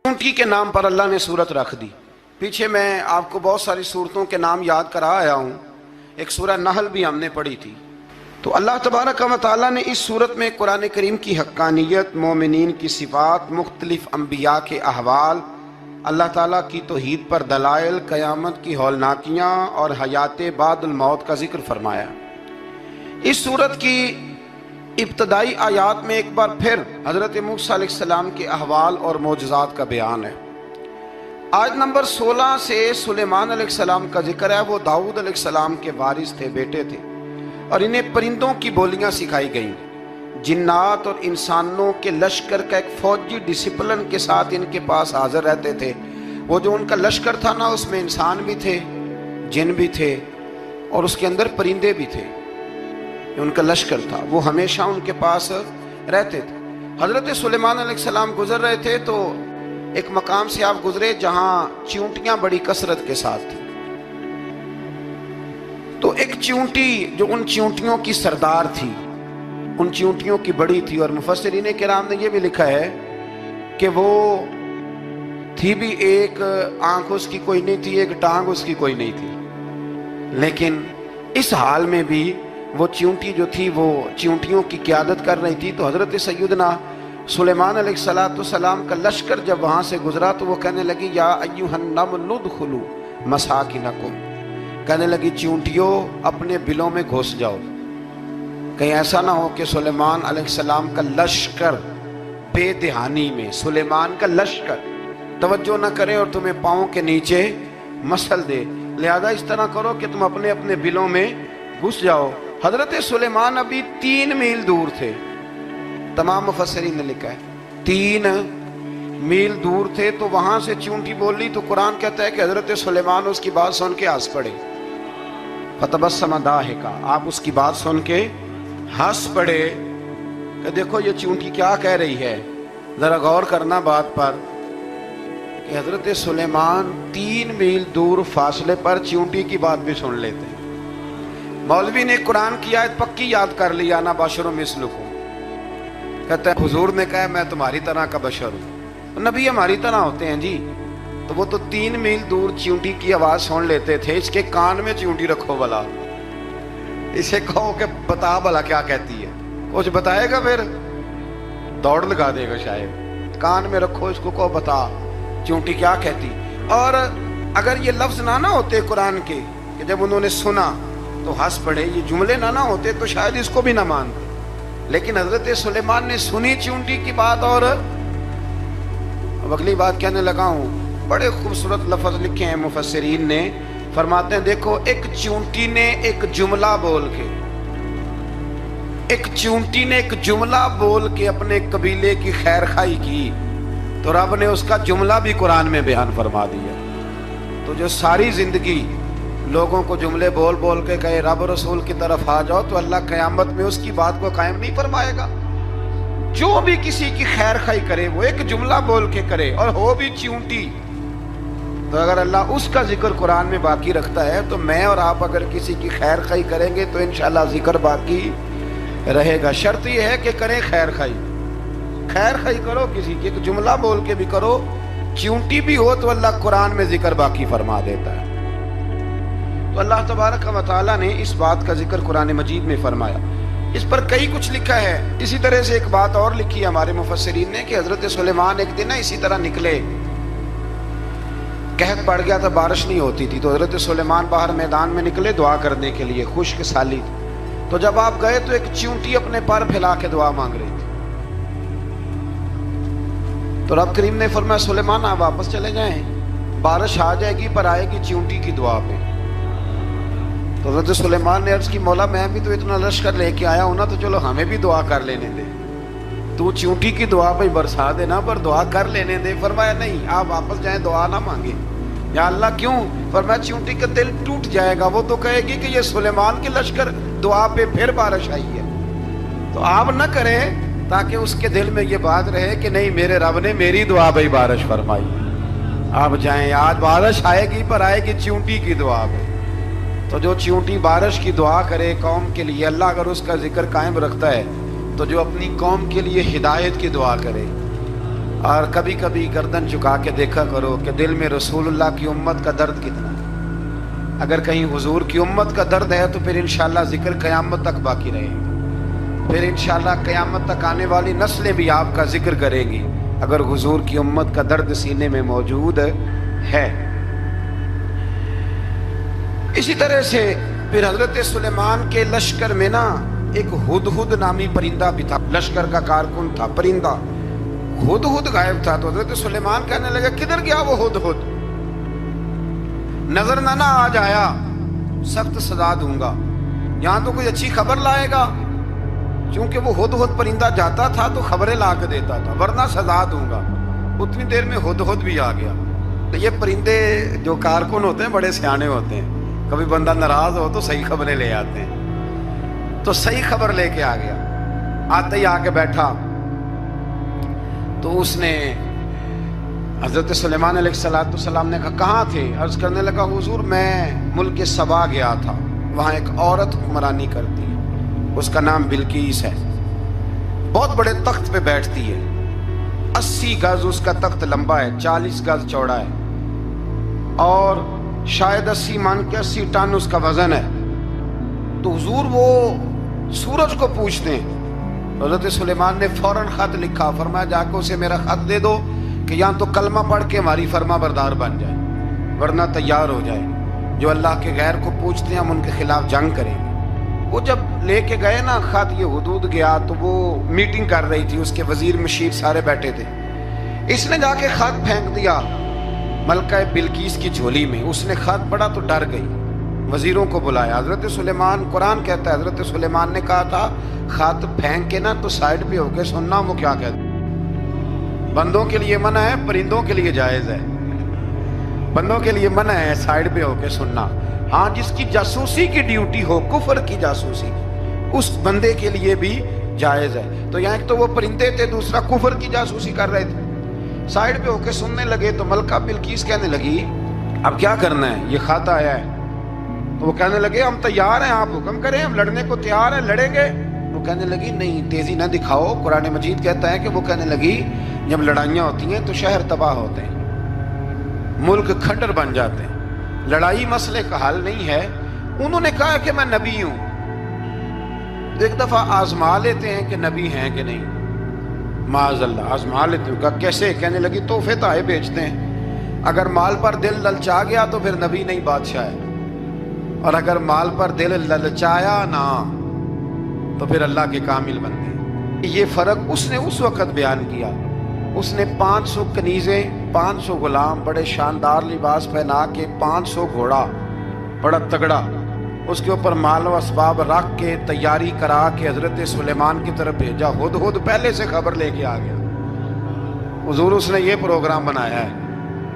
چونٹی کے نام پر اللہ نے سورت رکھ دی۔ پیچھے میں آپ کو بہت ساری سورتوں کے نام یاد کرا آیا ہوں، ایک سورہ نحل بھی ہم نے پڑھی تھی۔ تو اللہ تبارک و تعالیٰ نے اس سورت میں قرآن کریم کی حقانیت، مومنین کی صفات، مختلف انبیاء کے احوال، اللہ تعالیٰ کی توحید پر دلائل، قیامت کی ہولناکیاں اور حیات بعد الموت کا ذکر فرمایا۔ اس سورت کی ابتدائی آیات میں ایک بار پھر حضرت موسیٰ علیہ السلام کے احوال اور معجزات کا بیان ہے۔ آیت نمبر 16 سے سلیمان علیہ السلام کا ذکر ہے۔ وہ داؤد علیہ السلام کے وارث تھے، بیٹے تھے، اور انہیں پرندوں کی بولیاں سکھائی گئیں۔ جنات اور انسانوں کے لشکر کا ایک فوجی ڈسپلن کے ساتھ ان کے پاس حاضر رہتے تھے۔ وہ جو ان کا لشکر تھا نا، اس میں انسان بھی تھے، جن بھی تھے، اور اس کے اندر پرندے بھی تھے۔ ان کا لشکر تھا، وہ ہمیشہ ان کے پاس رہتے تھے۔ حضرت سلیمان علیہ السلام گزر رہے تھے تو ایک مقام سے آپ گزرے جہاں چیونٹیاں بڑی کثرت کے ساتھ تھیں۔ تو ایک چیونٹی جو ان چیونٹیوں کی سردار تھی، ان چیونٹیوں کی بڑی تھی، اور مفسرین کرام نے یہ بھی لکھا ہے کہ وہ تھی بھی، ایک آنکھ اس کی کوئی نہیں تھی، ایک ٹانگ اس کی کوئی نہیں تھی، لیکن اس حال میں بھی وہ چیونٹی جو تھی وہ چیونٹیوں کی قیادت کر رہی تھی۔ تو حضرت سیدنا سلیمان علیہ السلام کا لشکر جب وہاں سے گزرا تو وہ کہنے لگی یا ایھا النمل ادخلوا مساکنکم، کہنے لگی چیونٹیوں اپنے بلوں میں گھس جاؤ، کہیں ایسا نہ ہو کہ سلیمان علیہ السلام کا لشکر بے دہانی میں، سلیمان کا لشکر توجہ نہ کرے اور تمہیں پاؤں کے نیچے مسل دے، لہذا اس طرح کرو کہ تم اپنے اپنے بلوں میں گھس جاؤ۔ حضرت سلیمان ابھی 3 میل دور تھے، تمام مفسرین نے لکھا ہے 3 میل دور تھے۔ تو وہاں سے چیونٹی بولی تو قرآن کہتا ہے کہ حضرت سلیمان اس کی بات سن کے ہنس پڑے، فتبسم ضاحکا، آپ اس کی بات سن کے ہنس پڑے کہ دیکھو یہ چیونٹی کیا کہہ رہی ہے، ذرا غور کرنا بات پر کہ حضرت سلیمان 3 میل دور فاصلے پر چیونٹی کی بات بھی سن لیتے ہیں۔ مولوی نے قرآن کی آیت پکی یاد کر لی، انا بشر مثلکم، کہتا ہے حضور نے کہا میں تمہاری طرح کا بشر ہوں، نبی ہماری طرح ہوتے ہیں جی۔ تو وہ تو 3 میل دور چیونٹی کی آواز سن لیتے تھے، اس کے کان میں چیونٹی رکھو بلا، اسے کہو کہ بتا بلا کیا کہتی ہے، کچھ بتائے گا پھر دوڑ لگا دے گا شاید، کان میں رکھو اس کو، کہو بتا چیونٹی کیا کہتی۔ اور اگر یہ لفظ نہ ہوتے قرآن کے کہ جب انہوں نے سنا تو ہنس پڑے، یہ جملے نہ ہوتے تو شاید اس کو بھی نہ مانتے، لیکن حضرت سلیمان نے سنی چیونٹی کی بات، اور اب اگلی بات کہنے لگا ہوں۔ بڑے خوبصورت لفظ لکھے ہیں مفسرین نے، فرماتے ہیں دیکھو ایک چیونٹی نے ایک جملہ بول کے، ایک چیونٹی نے ایک جملہ بول کے اپنے قبیلے کی خیر خواہی کی تو رب نے اس کا جملہ بھی قرآن میں بیان فرما دیا۔ تو جو ساری زندگی لوگوں کو جملے بول بول کے کہے رب رسول کی طرف آ جاؤ، تو اللہ قیامت میں اس کی بات کو قائم نہیں فرمائے گا۔ جو بھی کسی کی خیر خواہی کرے وہ ایک جملہ بول کے کرے، اور ہو بھی چیونٹی، تو اگر اللہ اس کا ذکر قرآن میں باقی رکھتا ہے تو میں اور آپ اگر کسی کی خیر خواہی کریں گے تو انشاءاللہ ذکر باقی رہے گا۔ شرط یہ ہے کہ کریں خیر خواہی، خیر خواہی کرو کسی کی، ایک جملہ بول کے بھی کرو، چیونٹی بھی ہو تو اللہ قرآن میں ذکر باقی فرما دیتا ہے۔ تو اللہ تبارک و تعالیٰ نے اس بات کا ذکر قرآن مجید میں فرمایا، اس پر کئی کچھ لکھا ہے۔ اسی طرح سے ایک بات اور لکھی ہے ہمارے مفسرین نے کہ حضرت سلیمان ایک دن اسی طرح نکلے، قحط پڑ گیا تھا، بارش نہیں ہوتی تھی، تو حضرت سلیمان باہر میدان میں نکلے دعا کرنے کے لیے، خشک سالی تھی۔ تو جب آپ گئے تو ایک چیونٹی اپنے پر پھیلا کے دعا مانگ رہی تھی، تو رب کریم نے فرمایا سلیمان آپ واپس چلے جائیں، بارش آ جائے گی پر آئے گی چیونٹی کی دعا پہ۔ تو حضرت سلیمان نے عرض کی مولا میں بھی تو اتنا لشکر لے کے آیا ہوں نا، تو چلو ہمیں بھی دعا کر لینے دے، تو چیونٹی کی دعا پہ برسا دینا پر دعا کر لینے دے۔ فرمایا نہیں آپ واپس جائیں، دعا نہ مانگے۔ یا اللہ کیوں؟ فرمایا چیونٹی کا دل ٹوٹ جائے گا، وہ تو کہے گی کہ یہ سلیمان کے لشکر دعا پہ پھر بارش آئی ہے، تو آپ نہ کریں تاکہ اس کے دل میں یہ بات رہے کہ نہیں میرے رب نے میری دعا پہ بارش فرمائی۔ آپ جائیں، آج بارش آئے گی پر آئے گی چیونٹی کی دعا پہ۔ تو جو چیونٹی بارش کی دعا کرے قوم کے لیے، اللہ اگر اس کا ذکر قائم رکھتا ہے تو جو اپنی قوم کے لیے ہدایت کی دعا کرے، اور کبھی کبھی گردن جھکا کے دیکھا کرو کہ دل میں رسول اللہ کی امت کا درد کتنا ہے۔ اگر کہیں حضور کی امت کا درد ہے تو پھر انشاءاللہ ذکر قیامت تک باقی رہے گا، پھر انشاءاللہ قیامت تک آنے والی نسلیں بھی آپ کا ذکر کریں گی اگر حضور کی امت کا درد سینے میں موجود ہے۔ اسی طرح سے پھر حضرت سلیمان کے لشکر میں نا ایک ہدہد نامی پرندہ بھی تھا، لشکر کا کارکن تھا، پرندہ ہدہد غائب تھا۔ تو حضرت سلیمان کہنے لگا کدھر گیا وہ ہدہد؟ نظر نہ آج آیا سخت سزا دوں گا، یہاں تو کوئی اچھی خبر لائے گا، چونکہ وہ ہدہد پرندہ جاتا تھا تو خبریں لا کے دیتا تھا، ورنہ سزا دوں گا۔ اتنی دیر میں ہدہد بھی آ گیا۔ تو یہ پرندے جو کارکن ہوتے ہیں بڑے سیانے ہوتے ہیں، کبھی بندہ ناراض ہو تو صحیح خبریں لے آتے ہیں۔ تو صحیح خبر لے کے آ گیا، آتے ہی آ کے بیٹھا تو اس نے حضرت سلیمان علیہ السلام نے کہا کہاں تھے؟ عرض کرنے لگا حضور میں ملک سبا گیا تھا، وہاں ایک عورت حکمرانی کرتی ہے، اس کا نام بلقیس ہے، بہت بڑے تخت پہ بیٹھتی ہے، 80 گز اس کا تخت لمبا ہے، 40 گز چوڑا ہے، اور شاید 80 من کے 80 ٹن اس کا وزن ہے۔ تو حضور وہ سورج کو پوچھتے ہیں۔ حضرت سلیمان نے فوراً خط لکھا، فرمایا جا کے اسے میرا خط دے دو کہ یہاں تو کلمہ پڑھ کے ہماری فرما بردار بن جائے، ورنہ تیار ہو جائے، جو اللہ کے غیر کو پوچھتے ہیں ہم ان کے خلاف جنگ کریں گے۔ وہ جب لے کے گئے نا خط، یہ حدود گیا تو وہ میٹنگ کر رہی تھی، اس کے وزیر مشیر سارے بیٹھے تھے، اس نے جا کے خط پھینک دیا ملکہ بلقیس کی جھولی میں۔ اس نے خط پڑھا تو ڈر گئی، وزیروں کو بلایا۔ حضرت سلیمان، قرآن کہتا ہے حضرت سلیمان نے کہا تھا خط پھینک کے نا تو سائڈ پہ ہو کے سننا، وہ کیا کہتا ہے، بندوں کے لیے منع ہے، پرندوں کے لیے جائز ہے۔ بندوں کے لیے منع ہے سائڈ پہ ہو کے سننا، ہاں جس کی جاسوسی کی ڈیوٹی ہو، کفر کی جاسوسی، اس بندے کے لیے بھی جائز ہے۔ تو یہاں ایک تو وہ پرندے تھے، دوسرا کفر کی جاسوسی کر رہے تھے، سائڈ پہ ہو کے سننے لگے۔ تو ملکہ بلقیس کہنے لگی اب کیا کرنا ہے، یہ خط آیا ہے۔ تو وہ کہنے لگے ہم تیار ہیں، آپ حکم کریں، ہم لڑنے کو تیار ہیں، لڑیں گے۔ وہ کہنے لگی نہیں تیزی نہ دکھاؤ، قرآن مجید کہتا ہے کہ وہ کہنے لگی جب لڑائیاں ہوتی ہیں تو شہر تباہ ہوتے ہیں، ملک کھنڈر بن جاتے ہیں، لڑائی مسئلے کا حل نہیں ہے۔ انہوں نے کہا کہ میں نبی ہوں، ایک دفعہ آزما لیتے ہیں کہ نبی ہیں کہ نہیں، معاذ اللہ آزما لیتے ہیں۔ کہا کیسے؟ کہنے لگی تحفے تائے بیچتے ہیں، اگر مال پر دل للچا گیا تو پھر نبی نہیں بادشاہ ہے، اور اگر مال پر دل للچایا نہ تو پھر اللہ کے کامل بندے۔ یہ فرق اس نے اس وقت بیان کیا۔ اس نے 500 کنیزیں، 500 غلام، بڑے شاندار لباس پہنا کے، 500 گھوڑا بڑا تگڑا، اس کے اوپر مال و اسباب رکھ کے تیاری کرا کے حضرت سلیمان کی طرف بھیجا۔ ہدہد پہلے سے خبر لے کے آ گیا، حضور اس نے یہ پروگرام بنایا ہے۔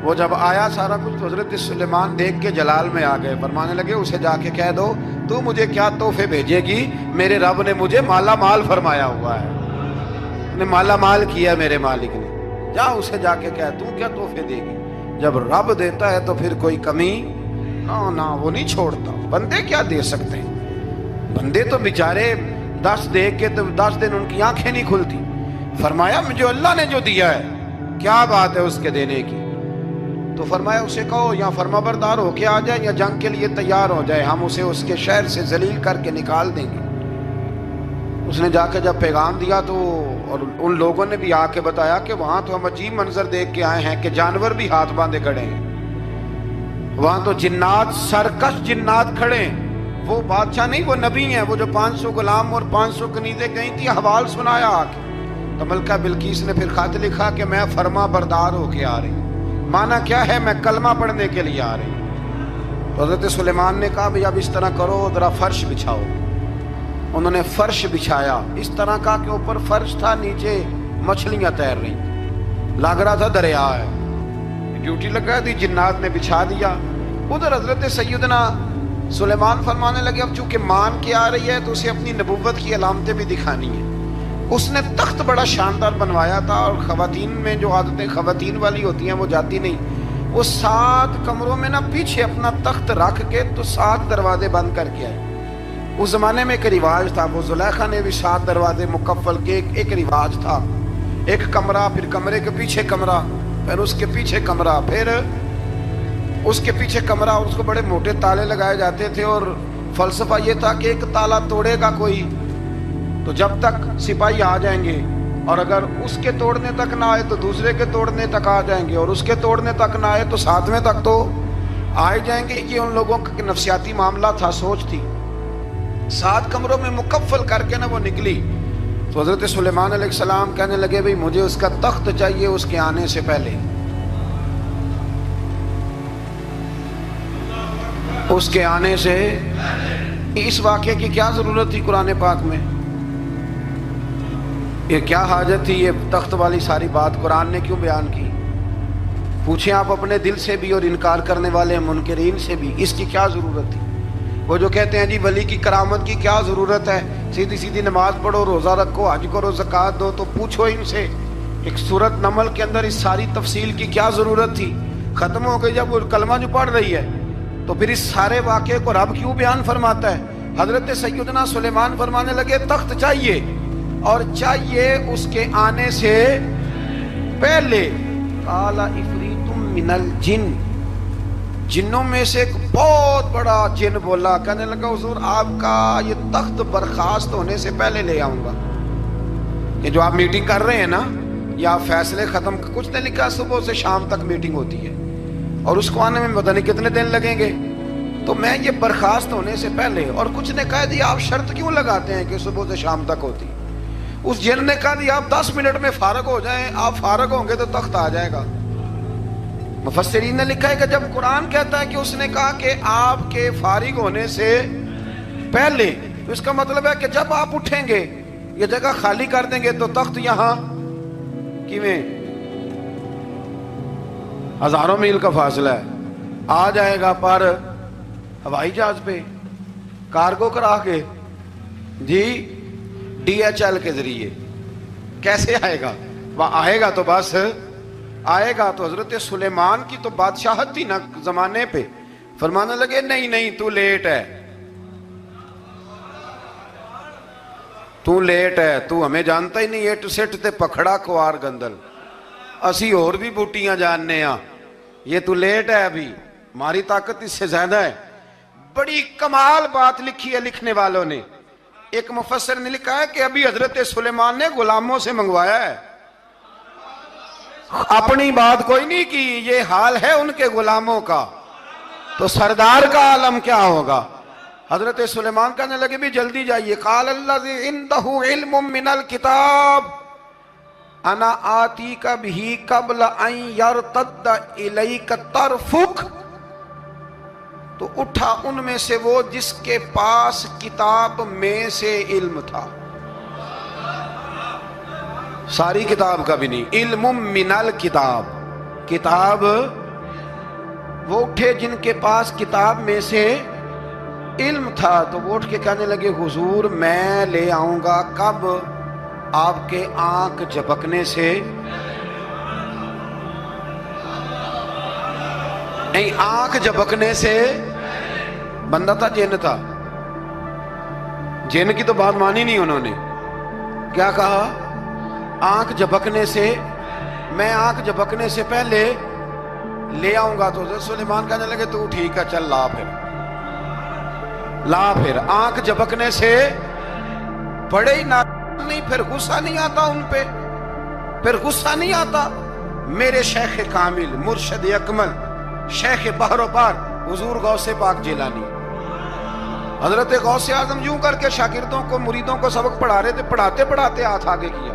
وہ جب آیا سارا کچھ تو حضرت سلیمان دیکھ کے جلال میں آ گئے، فرمانے لگے اسے جا کے کہہ دو تو مجھے کیا تحفے بھیجے گی، میرے رب نے مجھے مالا مال فرمایا ہوا ہے، نے مالا مال کیا میرے مالک نے، جا اسے جا کے کہہ تو کیا تحفے دے گی۔ جب رب دیتا ہے تو پھر کوئی کمی نہ وہ نہیں چھوڑتا۔ بندے کیا دے سکتے ہیں، بندے تو بیچارے 10 دے کے تو 10 دن ان کی آنکھیں نہیں کھلتی۔ فرمایا جو اللہ نے جو دیا ہے کیا بات ہے اس کے دینے کی، تو فرمایا اسے کہو یا فرما بردار ہو کے آ جائے یا جنگ کے لیے تیار ہو جائے، ہم اسے اس کے شہر سے ذلیل کر کے نکال دیں گے۔ اس نے جا کے جب پیغام دیا تو اور ان لوگوں نے بھی آ کے بتایا کہ وہاں تو ہم عجیب منظر دیکھ کے آئے ہیں کہ جانور بھی ہاتھ باندھے کھڑے ہیں، وہاں تو جنات، سرکش جنات کھڑے ہیں، وہ بادشاہ نہیں وہ نبی ہیں، وہ جو 500 غلام اور 500 کنیزیں گئی تھی، حوال سنایا آ کے۔ تو ملکہ بلقیس نے پھر خط لکھا کہ میں فرما بردار ہو کے آ رہی ہوں، معنی کیا ہے میں کلمہ پڑھنے کے لیے آ رہی ہوں۔ تو حضرت سلیمان نے کہا بھئی اب اس طرح کرو، ذرا فرش بچھاؤ۔ انہوں نے فرش بچھایا، اس طرح کا کہ اوپر فرش تھا، نیچے مچھلیاں تیر رہی، لگ رہا تھا دریا ہے، ڈیوٹی لگا دی، جنات نے بچھا دیا۔ ادھر حضرت سیدنا سلیمان فرمانے لگے اب چونکہ مان کے آ رہی ہے تو اسے اپنی نبوت کی علامتیں بھی دکھانی ہیں۔ اس نے تخت بڑا شاندار بنوایا تھا، اور خواتین میں جو عادتیں خواتین والی ہوتی ہیں وہ جاتی نہیں، وہ 7 کمروں میں نا پیچھے اپنا تخت رکھ کے تو 7 دروازے بند کر کے آئے۔ اس زمانے میں ایک رواج تھا، وہ زلیخا نے بھی 7 دروازے مکفل کے ایک رواج تھا۔ ایک کمرہ، پھر کمرے کے پیچھے کمرہ، پھر اس کے پیچھے کمرہ، پھر اس کے پیچھے کمرہ، اور اس کو بڑے موٹے تالے لگائے جاتے تھے، اور فلسفہ یہ تھا کہ ایک تالا توڑے گا کوئی تو جب تک سپاہی آ جائیں گے، اور اگر اس کے توڑنے تک نہ آئے تو دوسرے کے توڑنے تک آ جائیں گے، اور اس کے توڑنے تک نہ آئے تو ساتویں تک تو آئے جائیں گے۔ یہ ان لوگوں کا نفسیاتی معاملہ تھا، سوچ تھی۔ 7 کمروں میں مکفل کر کے وہ نکلی تو حضرت سلیمان علیہ السلام کہنے لگے بھئی مجھے اس کا تخت چاہیے اس کے آنے سے پہلے، اس کے آنے سے۔ اس واقعے کی کیا ضرورت تھی قرآن پاک میں؟ یہ کیا حاجت تھی یہ تخت والی ساری بات قرآن نے کیوں بیان کی؟ پوچھیں آپ اپنے دل سے بھی اور انکار کرنے والے منکرین سے بھی، اس کی کیا ضرورت تھی؟ وہ جو کہتے ہیں جی ولی کی کرامت کی کیا ضرورت ہے، سیدھی سیدھی نماز پڑھو، روزہ رکھو، حج کرو، زکوٰۃ دو، تو پوچھو ان سے ایک سورت نمل کے اندر اس ساری تفصیل کی کیا ضرورت تھی؟ ختم ہو گئی جب وہ کلمہ جو پڑھ رہی ہے، تو پھر اس سارے واقعے کو رب کیوں بیان فرماتا ہے؟ حضرت سیدنا سلیمان فرمانے لگے تخت چاہیے، اور چاہیے اس کے آنے سے پہلے۔ قال عفریت من الجن، جنوں میں سے ایک بہت بڑا جن بولا، کہنے لگا حضور آپ کا یہ تخت برخاست ہونے سے پہلے لے آؤں گا۔ یہ جو آپ میٹنگ کر رہے ہیں نا، یہ آپ فیصلے ختم، کچھ نے لکھا صبح سے شام تک میٹنگ ہوتی ہے اور اس کو آنے میں پتہ نہیں کتنے دن لگیں گے، تو میں یہ برخاست ہونے سے پہلے، اور کچھ نے کہا دی آپ شرط کیوں لگاتے ہیں کہ صبح سے شام تک ہوتی؟ اس جن نے کہا دی آپ 10 منٹ میں فارغ ہو جائیں، آپ فارغ ہوں گے تو تخت آ جائے گا۔ مفسرین نے لکھا ہے کہ جب قرآن کہتا ہے کہ اس نے کہا کہ آپ کے فارغ ہونے سے پہلے، تو اس کا مطلب ہے کہ جب آپ اٹھیں گے یہ جگہ خالی کر دیں گے تو تخت یہاں کیویں ہزاروں میل کا فاصلہ ہے آ جائے گا، پر ہوائی جہاز پہ کارگو کرا کے، جی DHL کے ذریعے کیسے آئے گا؟ وہ آئے گا تو بس آئے گا۔ تو حضرت سلیمان کی تو بادشاہت تھی نا زمانے پہ، فرمانے لگے نہیں نہیں تو لیٹ ہے، تو لیٹ ہے، تو ہمیں جانتا ہی نہیں، ایٹ سٹ تے پکھڑا کوار گندل، اسی اور بھی بوٹیاں جاننے ہاں، یہ تو لیٹ ہے، ابھی ہماری طاقت اس سے زیادہ ہے۔ بڑی کمال بات لکھی ہے لکھنے والوں نے۔ ایک مفسر نے لکھا ہے کہ ابھی حضرت سلیمان نے غلاموں سے منگوایا ہے، اپنی بات کوئی نہیں کی، یہ حال ہے ان کے غلاموں کا، تو سردار کا عالم کیا ہوگا؟ حضرت سلیمان کہنے لگے بھی جلدی جائیے۔ قال الذی عنده علم من الکتاب انا آتیک بہ قبل ان یرتد الیک طرفک، تو اٹھا ان میں سے وہ جس کے پاس کتاب میں سے علم تھا، ساری کتاب کا بھی نہیں، علم من الکتاب، کتاب، وہ اٹھے جن کے پاس کتاب میں سے علم تھا، تو وہ اٹھ کے کہنے لگے حضور میں لے آؤں گا، کب؟ آپ کے آنکھ جھپکنے سے، نہیں آنکھ جھپکنے سے، بندہ تھا جن تھا، جن کی تو بات مانی نہیں انہوں نے، کیا کہا؟ آنکھ جھپکنے سے، میں آنکھ جھپکنے سے پہلے لے آؤں گا۔ تو حضرت سلیمان کہنے لگے تو ٹھیک ہے چل لا پھر، لا پھر۔ آنکھ جھپکنے سے بڑے ہی نہیں، پھر غصہ نہیں آتا ان پہ، پھر غصہ نہیں آتا۔ میرے شیخ کامل، مرشد اکمل، شیخ بحر و بار، حضور غوث پاک جیلانی، حضرت غوث اعظم یوں کر کے شاگردوں کو، مریدوں کو سبق پڑھا رہے تھے، پڑھاتے پڑھاتے ہاتھ آگے کیا،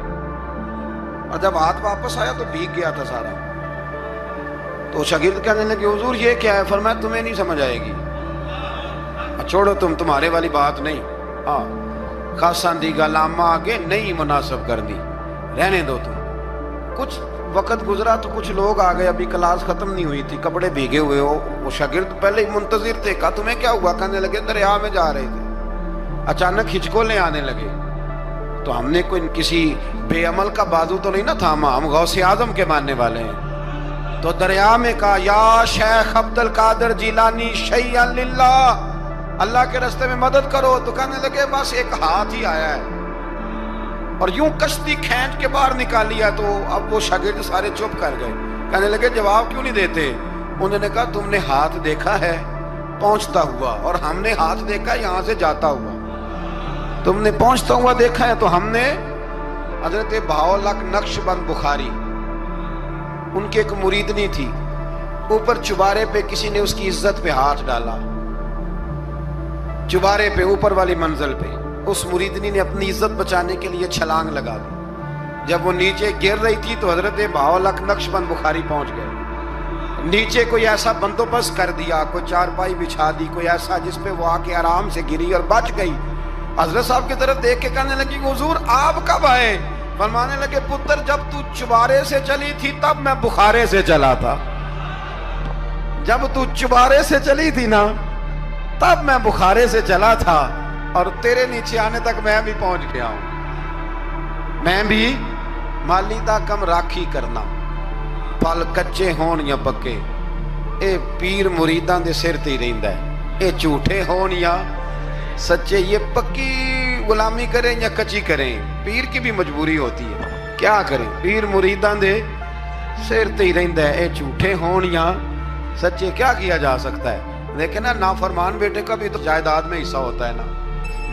اور جب ہاتھ واپس آیا تو بھیگ گیا تھا سارا۔ تو شاگرد کہنے لگے حضور یہ کیا ہے؟ فرمایا تمہیں نہیں سمجھ آئے گی، چھوڑو تمہارے والی بات نہیں، ہاں خاصاں دی گل آما آگے نہیں مناسب کر دی، رہنے دو تم۔ کچھ وقت گزرا تو کچھ لوگ آ گئے، ابھی کلاس ختم نہیں ہوئی تھی، کپڑے بھیگے ہوئے ہو، وہ شاگرد پہلے ہی منتظر تھے، کہا تمہیں کیا ہوا؟ کہنے لگے دریا میں جا رہے تھے، اچانک ہچکولیں آنے لگے، تو ہم نے کوئی کسی بے عمل کا بازو تو نہیں نہ تھاما، ہم غوث اعظم کے ماننے والے ہیں، تو دریا میں کہا یا شیخ عبد القادر جیلانی شیئا للہ، اللہ کے راستے میں مدد کرو۔ تو کہنے لگے بس ایک ہاتھ ہی آیا ہے، اور یوں کشتی کھینچ کے باہر نکالیا تو اب وہ شاگرد سارے چپ کر گئے، کہنے لگے جواب کیوں نہیں دیتے؟ انہوں نے کہا تم نے ہاتھ دیکھا ہے پہنچتا ہوا، اور ہم نے ہاتھ دیکھا یہاں سے جاتا ہوا۔ تم نے پہنچتا ہوا دیکھا ہے تو ہم نے حضرت بہاؤالحق نقشبند بخاری، ان کی ایک مریدنی تھی، اوپر چبارے پہ کسی نے اس کی عزت پہ ہاتھ ڈالا، چبارے پہ اوپر والی منزل پہ، اس مریدنی نے اپنی عزت بچانے کے لیے چھلانگ لگا دی۔ جب وہ نیچے گر رہی تھی تو حضرت بہاؤالحق نقشبند بخاری پہنچ گئے، نیچے کوئی ایسا بندوبست کر دیا، کوئی چارپائی بچھا دی، کوئی ایسا جس پہ وہ آ کے آرام سے گری اور بچ گئی۔ حضرت صاحب کی طرف دیکھ کے کہنے لگی حضور آپ کب آئے؟ فرمانے لگے پتر جب تو چبارے سے چلی تھی تب میں بخارے سے چلا تھا، جب تو چبارے سے چلی تھی نا تب میں بخارے سے چلا تھا، اور تیرے نیچے آنے تک میں بھی پہنچ گیا ہوں۔ میں بھی مالی دا کم راکھی کرنا، پل کچے ہون یا پکے، اے پیر مریداں دے سر تے ہی رہندا ہے، اے جھوٹے ہون یا سچے، یہ پکی غلامی کریں یا کچی کریں، پیر کی بھی مجبوری ہوتی ہے، کیا کریں، پیر مریداں دے سر تے ہی رہندا ہے، اے جھوٹے ہون یا سچے، کیا کیا جا سکتا ہے؟ لیکن نا نافرمان بیٹے کا بھی تو جائیداد میں حصہ ہوتا ہے نا،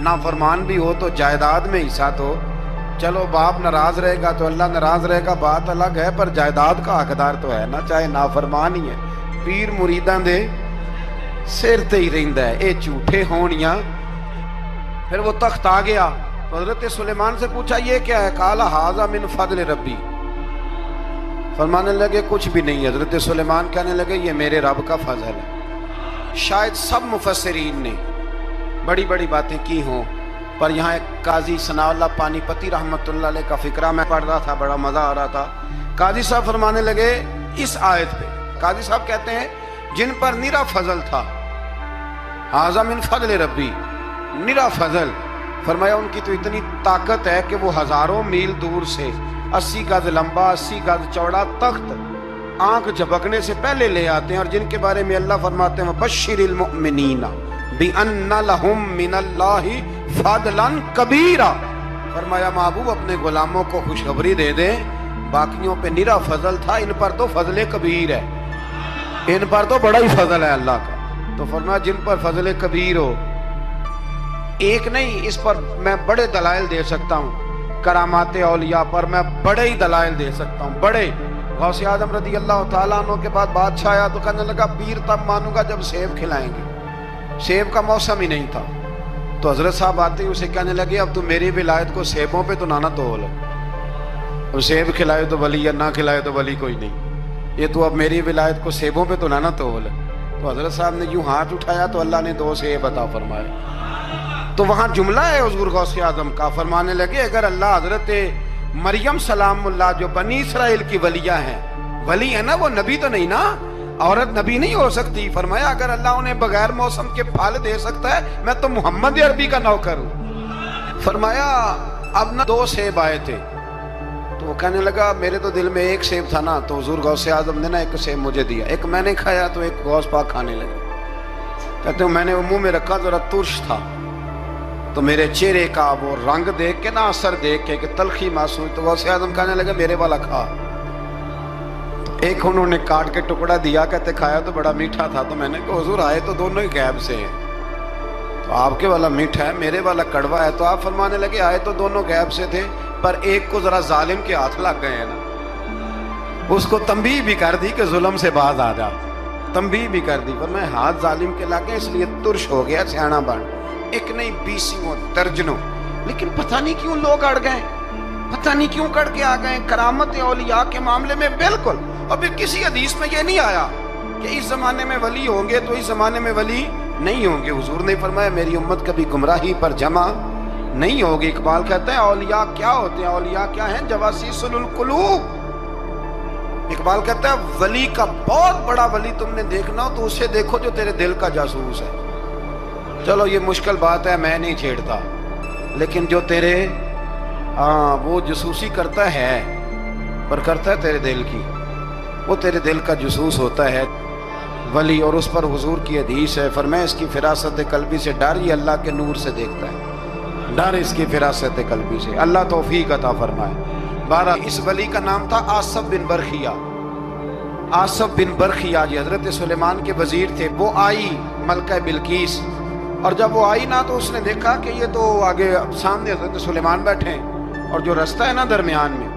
نافرمان بھی ہو تو جائیداد میں حصہ، تو چلو باپ ناراض رہے گا تو اللہ ناراض رہے گا، بات الگ ہے، پر جائیداد کا حقدار تو ہے نا، چاہے نافرمان ہی ہے۔ پیر مریداں دے سر تے ہی رہندا ہے، اے جھوٹے ہون یا۔ پھر وہ تخت آ گیا تو حضرت سلیمان سے پوچھا یہ کیا ہے؟ قال ھذا من فضل ربی، فرمانے لگے کچھ بھی نہیں۔ حضرت سلیمان کہنے لگے یہ میرے رب کا فضل ہے۔ شاید سب مفسرین نے بڑی بڑی باتیں کی ہوں، پر یہاں ایک قاضی ثناء اللہ پانی پتی رحمت اللہ علیہ کا فقرہ میں پڑھ رہا تھا، بڑا مزہ آ رہا تھا۔ قاضی صاحب فرمانے لگے اس آیت پہ، قاضی صاحب کہتے ہیں جن پر نرا فضل تھا، ھذا من فضل ربی، نرا فضل، فرمایا ان کی تو اتنی طاقت ہے کہ وہ ہزاروں میل دور سے 80 گز لمبا 80 گز چوڑا تخت آنکھ جھپکنے سے پہلے لے آتے ہیں، اور جن کے بارے میں اللہ فرماتے ہیں بشر المؤمنین بِأَنَّ لَهُم مِّنَ اللَّهِ فَضْلًا كَبِيرًا، فرمایا محبوب اپنے غلاموں کو خوشخبری دے دیں، باقیوں پہ نرا فضل تھا، ان پر تو فضل کبیر ہے، ان پر تو بڑا ہی فضل ہے اللہ کا۔ تو فرمایا جن پر فضل کبیر ہو، ایک نہیں، اس پر میں بڑے دلائل دے سکتا ہوں، کرامات اولیاء پر میں بڑے ہی دلائل دے سکتا ہوں، بڑے۔ غوث اعظم رضی اللہ تعالیٰ عنہ کے بعد بادشاہ آیا تو کہنے لگا پیر تب مانوں گا جب سیب کھلائیں گے، سیب کا موسم ہی نہیں تھا۔ تو حضرت صاحب آتے ہی اسے کہنے لگے اب تو میری ولایت کو سیبوں پہ تو نہ تول، اب سیب کھلائے تو ولی یا نہ کھلائے تو ولی کوئی نہیں، یہ تو اب میری ولایت کو سیبوں پہ تو نہ تول۔ تو حضرت صاحب نے یوں ہاتھ اٹھایا تو اللہ نے 2 سیب عطا فرمائے۔ تو وہاں جملہ ہے حضور غوث اعظم کا، فرمانے لگے اگر اللہ حضرت مریم سلام اللہ جو بنی اسرائیل کی ولیہ ہیں، ولی ہے نا، وہ نبی تو نہیں نا، عورت نبی نہیں ہو سکتی، فرمایا اگر اللہ انہیں بغیر موسم کے پھل دے سکتا ہے میں تو محمد عربی کا نوکر ہوں۔ فرمایا اب نہ 2 سیب آئے تھے، تو وہ کہنے لگا میرے تو دل میں 1 سیب تھا نا، تو حضور غوث اعظم نے نا 1 سیب مجھے دیا، 1 میں نے کھایا تو 1 غوث پاک کھانے لگے، کہتے ہیں میں نے منہ میں رکھا ذرا ترش تھا، تو میرے چہرے کا وہ رنگ دیکھ کے نا، اثر دیکھ کے کہ تلخی محسوس، تو غوث اعظم کہنے لگے میرے والا کھا۔ 1 انہوں نے کاٹ کے ٹکڑا دیا، کہتے کھایا تو بڑا میٹھا تھا، تو میں نے کہا حضور آئے تو دونوں ہی غیب سے ہیں، تو آپ کے والا میٹھا ہے میرے والا کڑوا ہے، تو آپ فرمانے لگے آئے تو دونوں غیب سے تھے، پر ایک کو ذرا ظالم کے ہاتھ لگ گئے ہیں نا، اس کو تنبیہ بھی کر دی کہ ظلم سے باز آ جا، تنبیہ بھی کر دی، فرمایا ہاتھ ظالم کے لگے اس لیے ترش ہو گیا، سیانا بن، 1 نہیں 20 درجنوں۔ لیکن پتہ نہیں کیوں لوگ اڑ گئے، پتہ نہیں کیوں کڑ کے آ گئے کرامت اولیاء کے معاملے میں۔ بالکل ابھی کسی حدیث میں یہ نہیں آیا کہ اس زمانے میں ولی ہوں گے تو اس زمانے میں ولی نہیں ہوں گے، حضور نے فرمایا میری امت کبھی گمراہی پر جمع نہیں ہوگی۔ اقبال کہتا ہے اولیاء کیا ہوتے ہیں؟ اولیاء کیا ہیں؟ جواسیس القلوب۔ اقبال کہتا ہے ولی کا بہت بڑا ولی تم نے دیکھنا ہو تو اسے دیکھو جو تیرے دل کا جاسوس ہے۔ چلو یہ مشکل بات ہے، میں نہیں چھیڑتا، لیکن جو تیرے وہ جاسوسی کرتا ہے، پر کرتا ہے تیرے دل کی، وہ تیرے دل کا جاسوس ہوتا ہے ولی۔ اور اس پر حضور کی حدیث ہے، فرمایا اس کی فراست قلبی سے ڈر، یہ اللہ کے نور سے دیکھتا ہے۔ ڈر اس کی فراست قلبی سے، اللہ توفیق عطا فرمائے۔ بارہ اس ولی کا نام تھا آصف بن برخیہ۔ آصف بن برخیہ جی حضرت سلیمان کے وزیر تھے۔ وہ آئی ملکہ بلقیس، اور جب وہ آئی نا تو اس نے دیکھا کہ یہ تو آگے سامنے حضرت سلیمان بیٹھے ہیں، اور جو رستہ ہے نا درمیان میں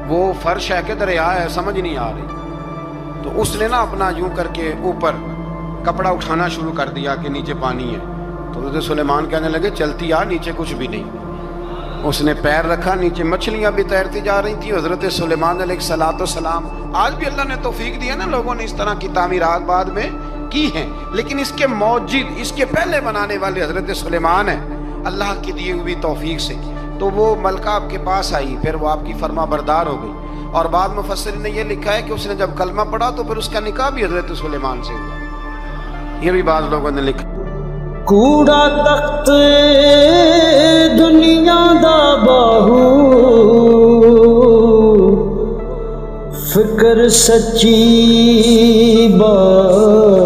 وہ فرش ہے کہ دریا ہے سمجھ نہیں آ رہی۔ تو اس نے نا اپنا یوں کر کے اوپر کپڑا اٹھانا شروع کر دیا کہ نیچے پانی ہے۔ تو حضرت سلیمان کہنے لگے چلتی آ، نیچے کچھ بھی نہیں۔ اس نے پیر رکھا، نیچے مچھلیاں بھی تیرتی جا رہی تھیں۔ حضرت سلیمان علیہ السلام، آج بھی اللہ نے توفیق دی ہے نا، لوگوں نے اس طرح کی تعمیرات بعد میں کی ہیں، لیکن اس کے موجد، اس کے پہلے بنانے والے حضرت سلیمان ہیں اللہ کی دی ہوئی توفیق سے۔ تو وہ ملکہ آپ کے پاس آئی، پھر وہ آپ کی فرما بردار ہو گئی، اور بعد مفسرین نے یہ لکھا ہے کہ اس نے جب کلمہ پڑھا تو پھر اس کا نکاح بھی حضرت سلیمان سے ہوا۔ یہ بھی بعض لوگوں نے لکھا۔ کوڑا تخت دنیا دا باہو، فکر سچی بادشاہی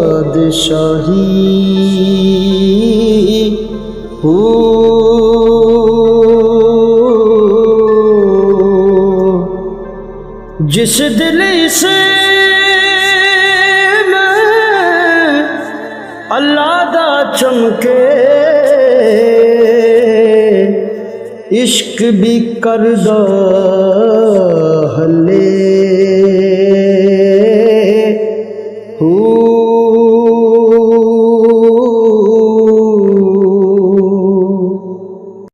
ہو، جس دل سے اللہ دا چمکے، عشق بھی کردہ